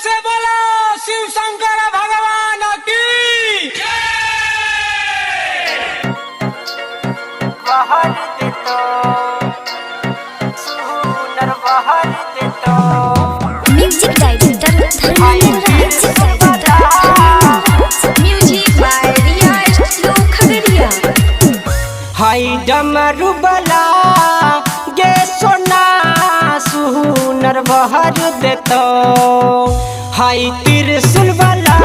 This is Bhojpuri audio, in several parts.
से बोलो शिव शंकर भगवान की बहर देतो सुनर बहर देतो music director music by Riya studio Khagaria. हाय डमरू बला गे सोना सुनर बहर देतो हाय त्रिशूल बला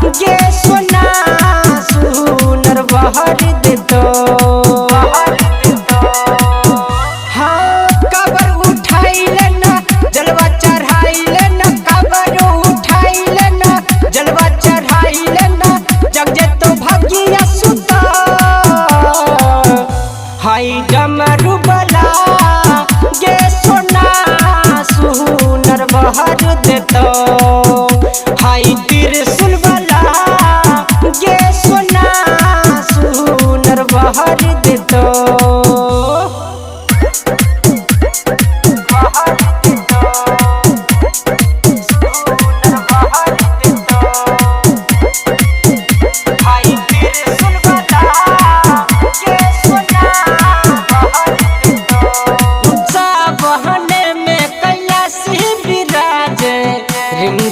गे सोना सुनर बहर देतो हाँ कबर उठाइले न जलवा चढ़ाइले न कबर उठाइले न जलवा चढ़ाइले न जग जेतो भागिया सुता हाय डमरू बला गे सोना सुनर बहर देतो हाय त्रिशूल बला गे सोना सुनर बहर देतो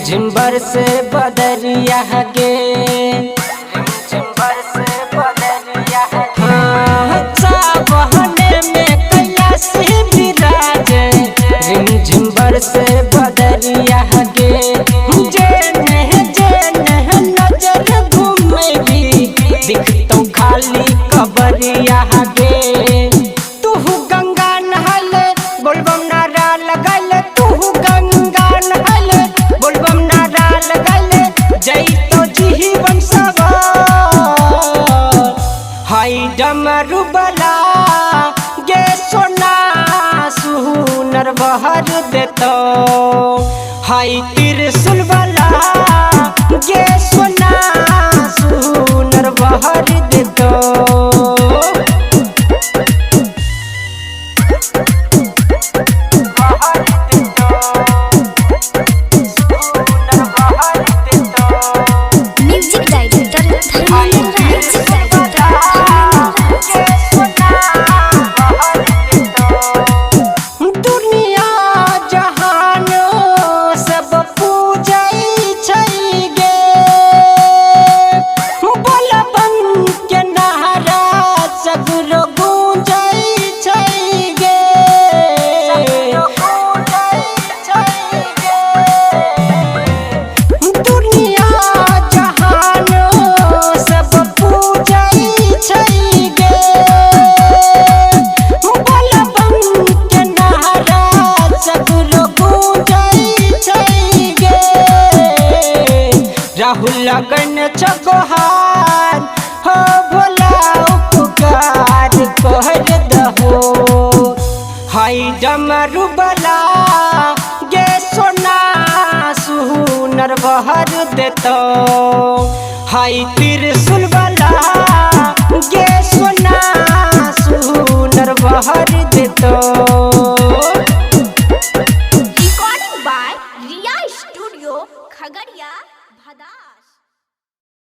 झिम्बर से बदरिया गे झिम्बर से बदरिया बहने में कैलाशी विराज झिम्बर से बदरिया गे जेने नजर घूमेगी दिखतो खाली कबरिया गे तू गंगा नहले बोलबम नारा लगल तू गंगा नहले बोलबम नारा लगल जैतो जीवन सवार हाय डमरू बला गे सोना सुनर बहर देतो हाय त्रिशूल बला गे सोना सुनर बहर देतो म्यूजिक डायरेक्टर दुनिया जहान सब पूजै छै गे बोलबम के नारा सगरो गूंजै छै गे दुनिया जहान सब पूजै छै गे बोलबम के नारा सगरो गूंजै छै गे राहुल लगन चकोहार हो भोला उपकार कर दहो हाय डमरू बला गे सोना सुनर बहर देतो हाय त्रिशूल बला